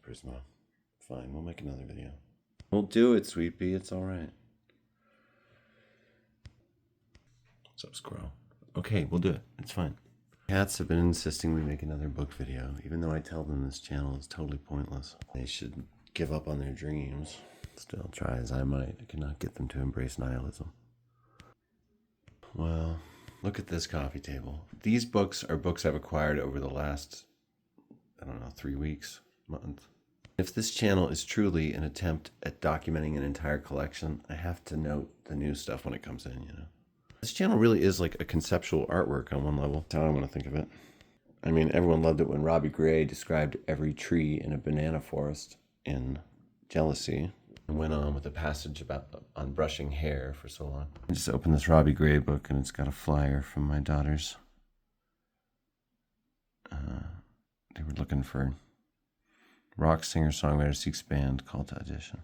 Prisma. Fine, we'll make another video. We'll do it, Sweet Pea. It's all right. What's up, squirrel? Okay, we'll do it. It's fine. Cats have been insisting we make another book video, even though I tell them this channel is totally pointless. They should give up on their dreams. Still, try as I might, I cannot get them to embrace nihilism. Well, look at this coffee table. These books are books I've acquired over the last, 3 weeks, month. If this channel is truly an attempt at documenting an entire collection, I have to note the new stuff when it comes in, you know. This channel really is like a conceptual artwork on one level. That's how I want to think of it. I mean, everyone loved it when Robbie Gray described every tree in a banana forest in Jealousy and went on with a passage on brushing hair for so long. I just opened this Robbie Gray book and it's got a flyer from my daughters. They were looking for rock singer-songwriter seeks band, call to audition.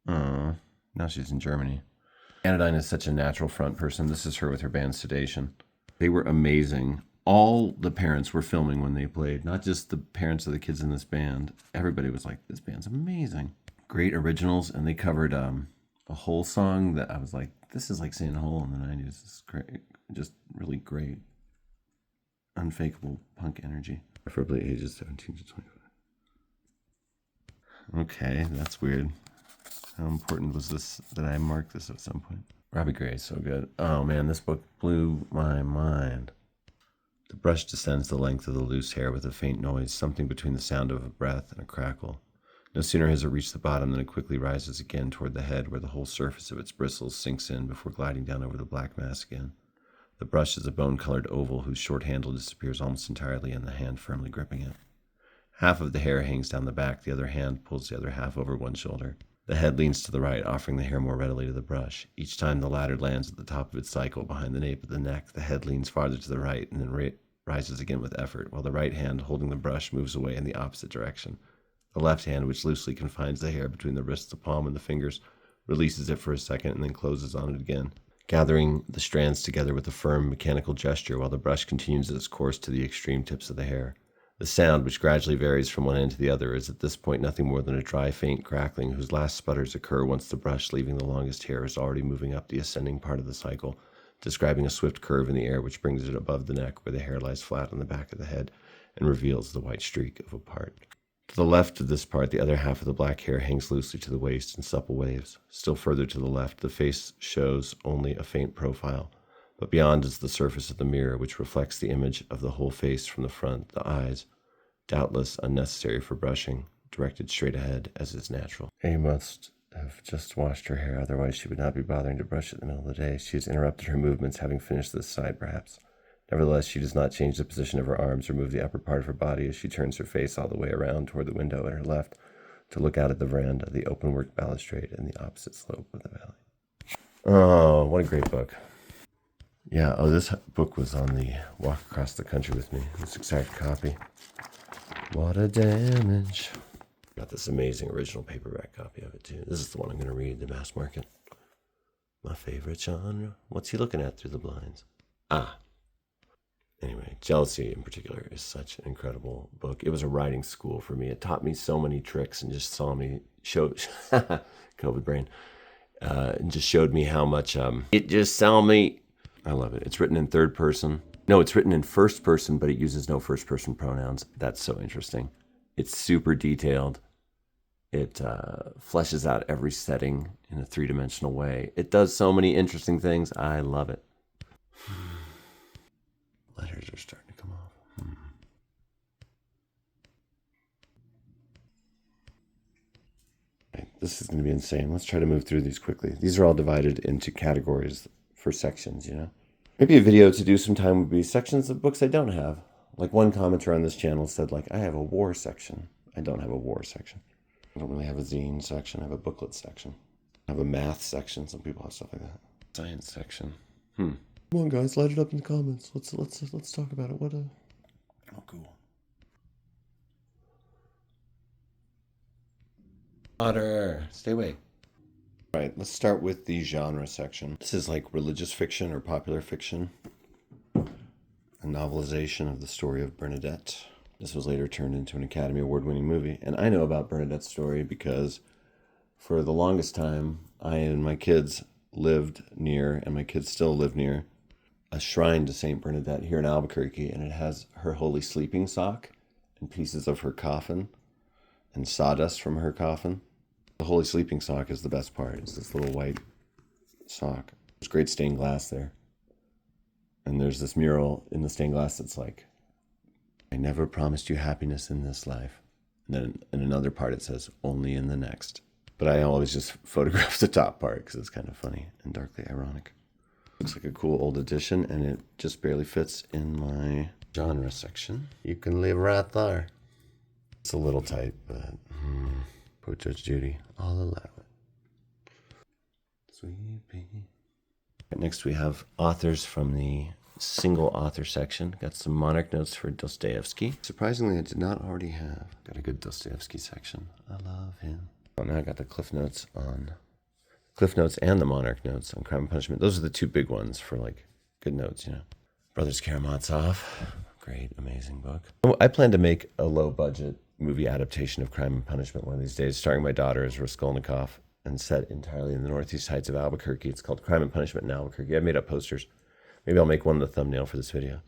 Oh, now she's in Germany. Anodyne is such a natural front person. This is her with her band Sedation. They were amazing. All the parents were filming when they played, not just the parents of the kids in this band. Everybody was like, this band's amazing. Great originals, and they covered a Hole song that I was like, this is like saying Hole in the 90s. This is great. Just really great. Unfakeable punk energy. Preferably ages 17 to 25. Okay, that's weird. How important was this that I marked this at some point? Robbie Gray is so good. Oh man, this book blew my mind. The brush descends the length of the loose hair with a faint noise, something between the sound of a breath and a crackle. No sooner has it reached the bottom than it quickly rises again toward the head, where the whole surface of its bristles sinks in before gliding down over the black mass again. The brush is a bone-colored oval whose short handle disappears almost entirely in the hand firmly gripping it. Half of the hair hangs down the back, the other hand pulls the other half over one shoulder. The head leans to the right, offering the hair more readily to the brush. Each time the latter lands at the top of its cycle behind the nape of the neck, the head leans farther to the right and then rises again with effort, while the right hand holding the brush moves away in the opposite direction. The left hand, which loosely confines the hair between the wrist, the palm, and the fingers, releases it for a second and then closes on it again, gathering the strands together with a firm, mechanical gesture while the brush continues its course to the extreme tips of the hair. The sound, which gradually varies from one end to the other, is at this point nothing more than a dry, faint crackling whose last sputters occur once the brush leaving the longest hair is already moving up the ascending part of the cycle, describing a swift curve in the air which brings it above the neck where the hair lies flat on the back of the head and reveals the white streak of a part. To the left of this part, the other half of the black hair hangs loosely to the waist in supple waves. Still further to the left, the face shows only a faint profile, but beyond is the surface of the mirror, which reflects the image of the whole face from the front, the eyes, doubtless unnecessary for brushing, directed straight ahead as is natural. A must have just washed her hair, otherwise she would not be bothering to brush it in the middle of the day. She has interrupted her movements, having finished this side, perhaps. Nevertheless, she does not change the position of her arms or move the upper part of her body as she turns her face all the way around toward the window at her left to look out at the veranda, the open-work balustrade, and the opposite slope of the valley. Oh, what a great book. Yeah, this book was on the walk across the country with me. This exact copy. What a damage. Got this amazing original paperback copy of it, too. This is the one I'm going to read, The Mass Market. My favorite genre. What's he looking at through the blinds? Anyway, Jealousy in particular is such an incredible book. It was a writing school for me. It taught me so many tricks and just COVID brain, and just showed me how much, it just saw me. I love it. It's written in third person. No, it's written in first person, but it uses no first person pronouns. That's so interesting. It's super detailed. It fleshes out every setting in a three-dimensional way. It does so many interesting things. I love it. Letters are starting to come off. Right, this is going to be insane. Let's try to move through these quickly. These are all divided into categories for sections, you know? Maybe a video to do sometime would be sections of books I don't have. Like one commenter on this channel said, like, I have a war section. I don't have a war section. I don't really have a zine section. I have a booklet section. I have a math section. Some people have stuff like that. Science section. Come on, guys, light it up in the comments. Let's talk about it. Oh, cool. Otter, stay away. All right, let's start with the genre section. This is like religious fiction or popular fiction. a novelization of the story of Bernadette. This was later turned into an Academy Award-winning movie. And I know about Bernadette's story because for the longest time, I and my kids lived near, and my kids still live near, a shrine to Saint Bernadette here in Albuquerque, and it has her holy sleeping sock and pieces of her coffin and sawdust from her coffin. The holy sleeping sock is the best part. It's this little white sock. There's great stained glass there. And there's this mural in the stained glass that's like, I never promised you happiness in this life. And then in another part it says, only in the next. But I always just photograph the top part because it's kind of funny and darkly ironic. Looks like a cool old edition, and it just barely fits in my genre section. You can live right there. It's a little tight, but poor Judge Judy, I'll allow it. Sweepy. Next we have authors from the single author section. Got some Monarch notes for Dostoevsky. Surprisingly, I did not already have. Got a good Dostoevsky section. I love him. Oh, now I got the Cliff Notes and the Monarch notes on Crime and Punishment. Those are the two big ones for like good notes, you know. Brothers Karamazov, great, amazing book. I plan to make a low budget movie adaptation of Crime and Punishment one of these days, starring my daughter as Raskolnikov and set entirely in the Northeast Heights of Albuquerque. It's called Crime and Punishment in Albuquerque. I've made up posters. Maybe I'll make one the thumbnail for this video.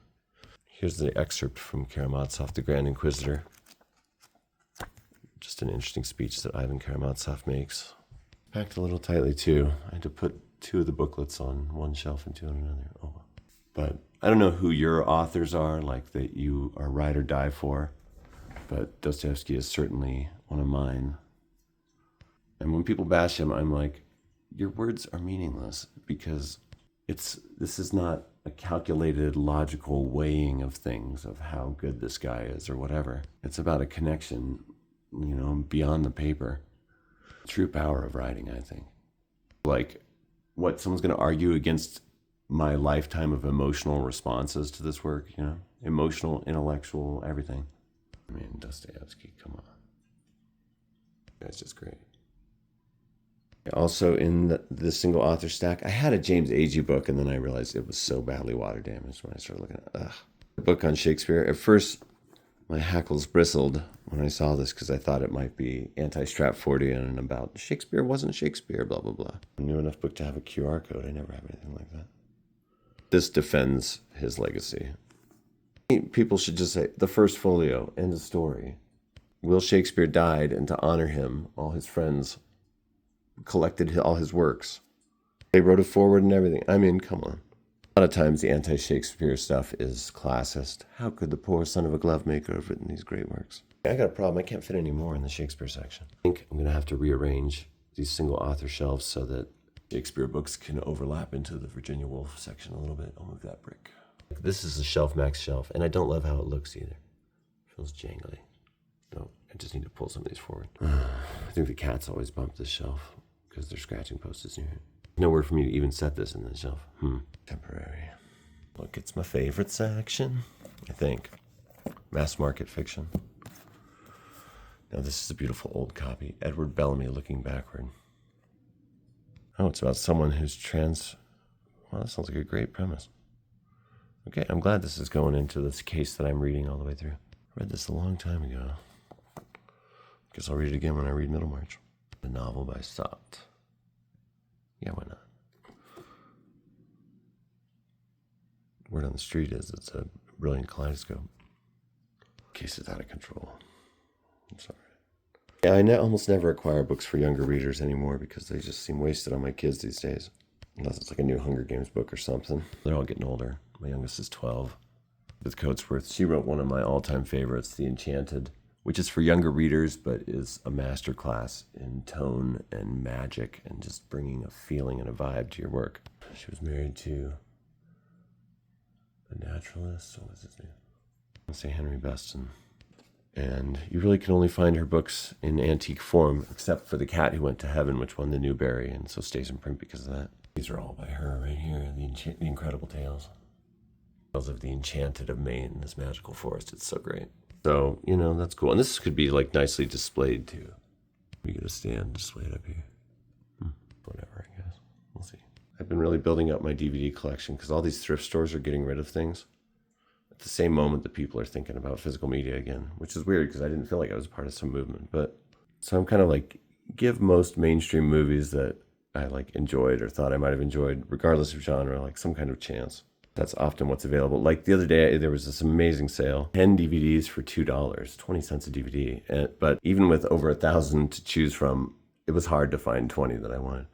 Here's the excerpt from Karamazov, the Grand Inquisitor. Just an interesting speech that Ivan Karamazov makes. Packed a little tightly too. I had to put two of the booklets on one shelf and two on another. Oh well. But I don't know who your authors are, like that you are ride or die for, but Dostoevsky is certainly one of mine. And when people bash him, I'm like, your words are meaningless because this is not a calculated, logical weighing of things of how good this guy is or whatever. It's about a connection, you know, beyond the paper. True power of writing, I think. Like, what, someone's going to argue against my lifetime of emotional responses to this work, you know? Emotional, intellectual, everything. I mean, Dostoevsky, come on. That's just great. Also in the single author stack, I had a James Agee book, and then I realized it was so badly water damaged when I started looking at the book on Shakespeare. At first, my hackles bristled when I saw this because I thought it might be anti-Stratfordian and about Shakespeare wasn't Shakespeare, blah, blah, blah. A new enough book to have a QR code. I never have anything like that. This defends his legacy. People should just say, the first folio, end of story. Will Shakespeare died, and to honor him, all his friends collected all his works. They wrote a foreword and everything. I mean, come on. A lot of times the anti-Shakespeare stuff is classist. How could the poor son of a glove maker have written these great works? I got a problem. I can't fit any more in the Shakespeare section. I think I'm going to have to rearrange these single author shelves so that Shakespeare books can overlap into the Virginia Woolf section a little bit. I'll move that brick. This is a Shelf Max shelf, and I don't love how it looks either. It feels jangly. No, I just need to pull some of these forward. I think the cats always bump this shelf because they're scratching posts near it. Nowhere for me to even set this in the shelf. Temporary. Look, it's my favorite section, I think. Mass market fiction. Now this is a beautiful old copy. Edward Bellamy Looking Backward. Oh, it's about someone who's trans. Well, that sounds like a great premise. Okay, I'm glad this is going into this case that I'm reading all the way through. I read this a long time ago. Guess I'll read it again when I read Middlemarch. The novel by Stott. Yeah, why not? Word on the street is it's a brilliant kaleidoscope. Case is out of control. I'm sorry. Yeah, I almost never acquire books for younger readers anymore because they just seem wasted on my kids these days. Unless it's like a new Hunger Games book or something. They're all getting older. My youngest is 12. With Coatsworth, she wrote one of my all-time favorites, The Enchanted, which is for younger readers, but is a masterclass in tone and magic and just bringing a feeling and a vibe to your work. She was married to a naturalist. What was his name? I'll say Henry Beston. And you really can only find her books in antique form, except for The Cat Who Went to Heaven, which won the Newbery, and so stays in print because of that. These are all by her right here, the Incredible Tales. Tales of the Enchanted of Maine, this magical forest. It's so great. So, you know, that's cool. And this could be like nicely displayed too. We get a stand, display it up here. Whatever, I guess. We'll see. I've been really building up my DVD collection because all these thrift stores are getting rid of things. at the same moment that people are thinking about physical media again, which is weird because I didn't feel like I was a part of some movement. But so I'm kind of like, give most mainstream movies that I like enjoyed or thought I might have enjoyed, regardless of genre, like some kind of chance. That's often what's available. Like the other day, there was this amazing sale, 10 DVDs for $2, 20 cents a DVD. But even with over 1,000 to choose from, it was hard to find 20 that I wanted.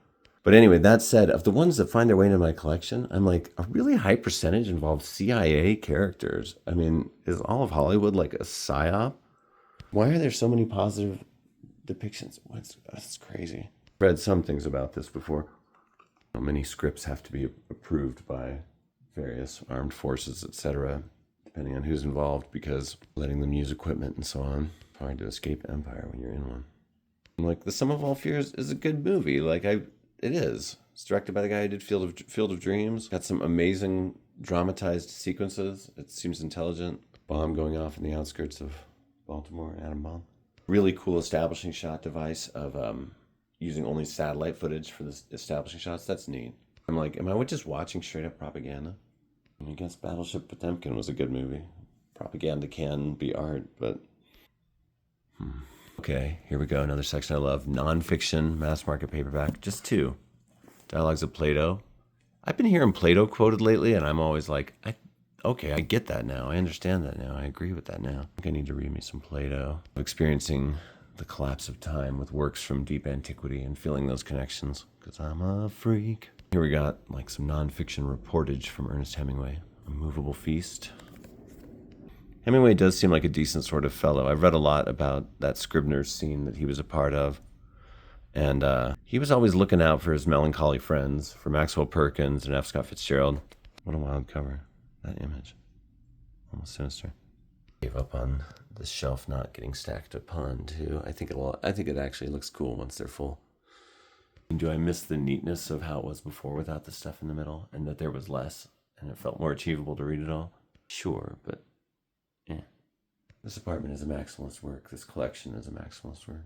But anyway, that said, of the ones that find their way into my collection, I'm like, a really high percentage involve CIA characters. I mean, is all of Hollywood like a psyop? Why are there so many positive depictions? That's crazy. I've read some things about this before. Many scripts have to be approved by various armed forces, etc., depending on who's involved, because letting them use equipment and so on. It's hard to escape empire when you're in one. I'm like, The Sum of All Fears is a good movie. It is. It's directed by the guy who did Field of Dreams. Got some amazing dramatized sequences. It seems intelligent. Bomb going off in the outskirts of Baltimore, atom bomb. Really cool establishing shot device of using only satellite footage for the establishing shots. That's neat. I'm like, am I just watching straight up propaganda? I guess Battleship Potemkin was a good movie. Propaganda can be art, but... Okay, here we go. Another section I love. Nonfiction, mass market paperback. Just 2. Dialogues of Plato. I've been hearing Plato quoted lately, and I'm always like, okay, I get that now. I understand that now. I agree with that now. I think I need to read me some Plato. Experiencing the collapse of time with works from deep antiquity and feeling those connections, because I'm a freak. Here we got like some nonfiction reportage from Ernest Hemingway. A Movable Feast. Hemingway does seem like a decent sort of fellow. I've read a lot about that Scribner's scene that he was a part of. And he was always looking out for his melancholy friends, for Maxwell Perkins and F. Scott Fitzgerald. What a wild cover. That image. Almost sinister. Gave up on the shelf not getting stacked upon, too. I think it actually looks cool once they're full. Do I miss the neatness of how it was before without the stuff in the middle, and that there was less, and it felt more achievable to read it all? Sure, but this apartment is a maximalist work. This collection is a maximalist work.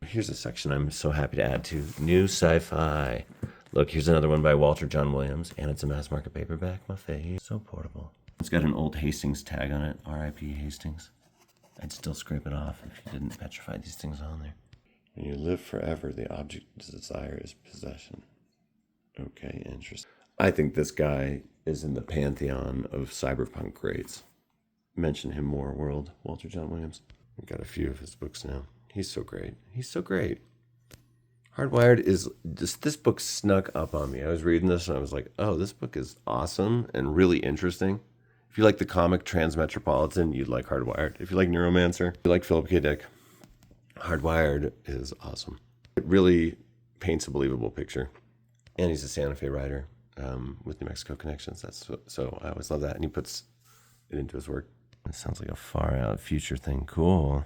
Here's a section I'm so happy to add to. New sci-fi. Look, here's another one by Walter John Williams, and it's a mass market paperback. My face. So portable. It's got an old Hastings tag on it. R.I.P. Hastings. I'd still scrape it off if you didn't petrify these things on there. When you live forever, the object of desire is possession. Okay, interesting. I think this guy is in the pantheon of cyberpunk greats. Mention him more, world. Walter John Williams. I've got a few of his books now. He's so great. He's so great. Hardwired is just, this book snuck up on me. I was reading this and I was like, oh, this book is awesome and really interesting. If you like the comic Transmetropolitan, you'd like Hardwired. If you like Neuromancer, if you like Philip K. Dick, Hardwired is awesome. It really paints a believable picture. And he's a Santa Fe writer with New Mexico connections. So I always love that. And he puts it into his work. It sounds like a far out future thing. Cool.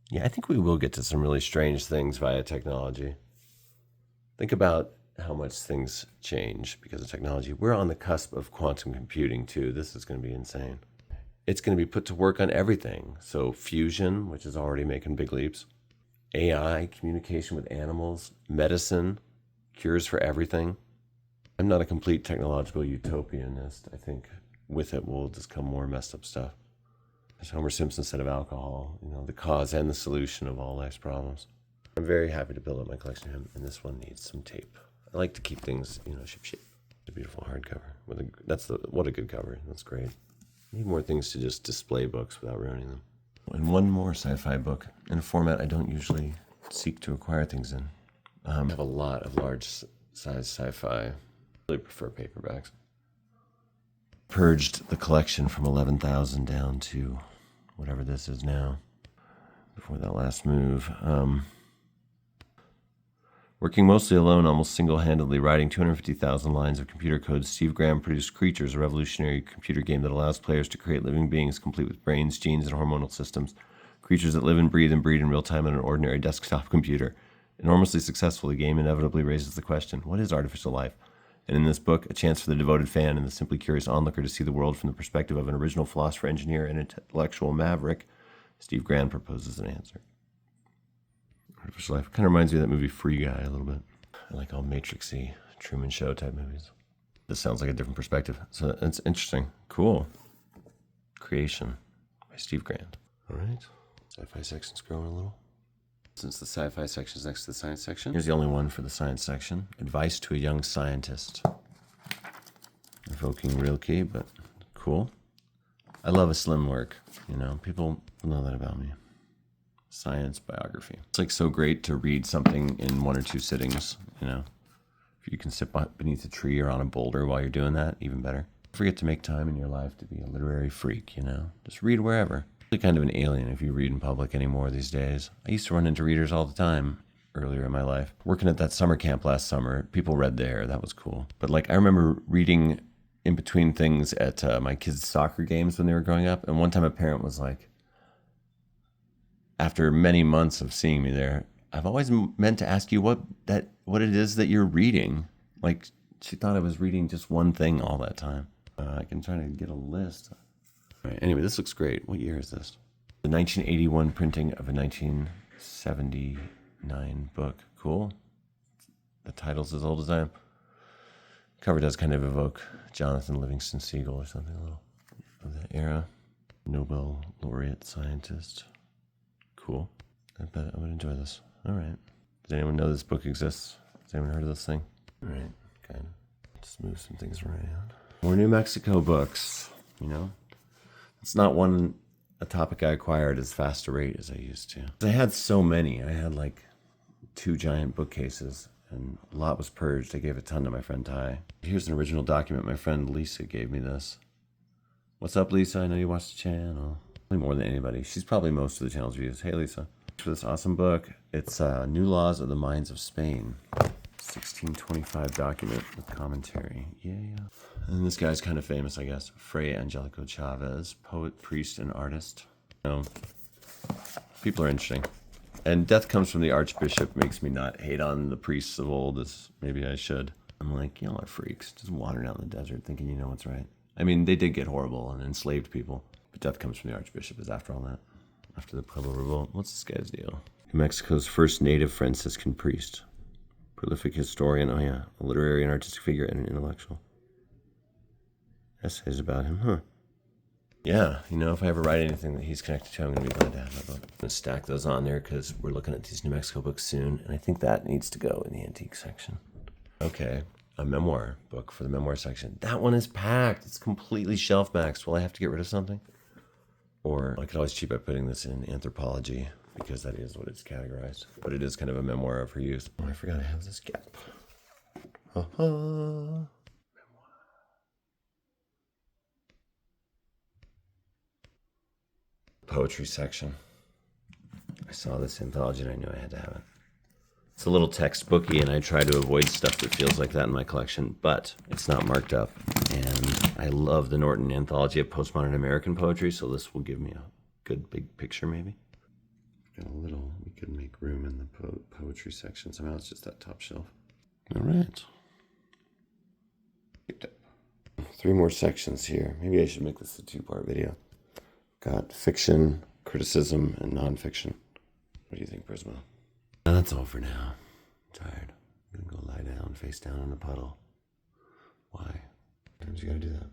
Yeah, I think we will get to some really strange things via technology. Think about how much things change because of technology. We're on the cusp of quantum computing too. This is going to be insane. It's going to be put to work on everything. So fusion, which is already making big leaps, AI, communication with animals, medicine, cures for everything. I'm not a complete technological utopianist. I think with it will just come more messed up stuff. As Homer Simpson said of alcohol, the cause and the solution of all life's problems. I'm very happy to build up my collection of him, and this one needs some tape. I like to keep things, ship-shape. A beautiful hardcover. What a good cover. That's great. I need more things to just display books without ruining them. And one more sci-fi book in a format I don't usually seek to acquire things in. I have a lot of large-size sci-fi. I really prefer paperbacks. Purged the collection from 11,000 down to whatever this is now, before that last move. Working mostly alone, almost single-handedly, writing 250,000 lines of computer code, Steve Graham produced Creatures, a revolutionary computer game that allows players to create living beings complete with brains, genes, and hormonal systems. Creatures that live and breathe in real time on an ordinary desktop computer. Enormously successful, the game inevitably raises the question, what is artificial life? And in this book, a chance for the devoted fan and the simply curious onlooker to see the world from the perspective of an original philosopher, engineer, and intellectual maverick, Steve Graham proposes an answer. Artificial life kind of reminds me of that movie Free Guy a little bit. I like all Matrixy, Truman Show type movies. This sounds like a different perspective. So it's interesting. Cool. Creation by Steve Grant. All right. Sci-fi section's growing a little. Since the sci-fi section is next to the science section, here's the only one for the science section. Advice to a Young Scientist. Evoking Rilke, but cool. I love a slim work, you know. People know that about me. Science biography. It's like so great to read something in 1 or 2 sittings, you know. If you can sit beneath a tree or on a boulder while you're doing that, even better. Don't forget to make time in your life to be a literary freak, you know. Just read wherever. You're kind of an alien if you read in public anymore these days. I used to run into readers all the time earlier in my life. Working at that summer camp last summer, people read there. That was cool. But like I remember reading in between things at my kids' soccer games when they were growing up. And one time a parent was like, after many months of seeing me there, I've always meant to ask you what it is that you're reading. Like she thought I was reading just one thing all that time. I can try to get a list. All right, anyway, this looks great. What year is this? The 1981 printing of a 1979 book. Cool. The title's as old as I am. Cover does kind of evoke Jonathan Livingston Seagull or something a little of that era. Nobel laureate scientist. Cool. I bet I would enjoy this. All right. Does anyone know this book exists? Has anyone heard of this thing? All right. Kind of. Just move some things around. More New Mexico books, you know? It's not a topic I acquired as fast a rate as I used to. I had so many. I had like 2 giant bookcases, and a lot was purged. I gave a ton to my friend Ty. Here's an original document. My friend Lisa gave me this. What's up, Lisa? I know you watch the channel. Probably more than anybody. She's probably most of the channel's views. Hey, Lisa. Thanks for this awesome book. It's New Laws of the Mines of Spain. 1625 document with commentary. Yeah. And this guy's kind of famous, I guess. Fray Angelico Chavez, poet, priest, and artist. You know, people are interesting. And Death Comes from the Archbishop makes me not hate on the priests of old as maybe I should. I'm like, y'all are freaks, just wandering out in the desert thinking you know what's right. I mean, they did get horrible and enslaved people. But Death Comes from the Archbishop is after all that. After the Pueblo Revolt. What's this guy's deal? New Mexico's first native Franciscan priest. Prolific historian, a literary and artistic figure and an intellectual. Essays about him, huh? Yeah, you know, if I ever write anything that he's connected to, I'm going to be glad to have that book. I'm going to stack those on there because we're looking at these New Mexico books soon, and I think that needs to go in the antique section. Okay, a memoir book for the memoir section. That one is packed. It's completely shelf maxed. Will I have to get rid of something? Or I could always cheat by putting this in anthropology because that is what it's categorized. But it is kind of a memoir of her youth. Oh, I forgot I have this gap. Poetry section. I saw this anthology and I knew I had to have it. It's a little textbooky and I try to avoid stuff that feels like that in my collection, but it's not marked up. And I love the Norton Anthology of Postmodern American Poetry, so this will give me a good big picture maybe. Got a little, we could make room in the poetry section. Somehow it's just that top shelf. All right. 3 more sections here. Maybe I should make this a 2-part video. Got fiction, criticism, and nonfiction. What do you think, Prisma? That's all for now. I'm tired. I'm gonna go lie down, face down in a puddle. Why? Sometimes you gotta do that.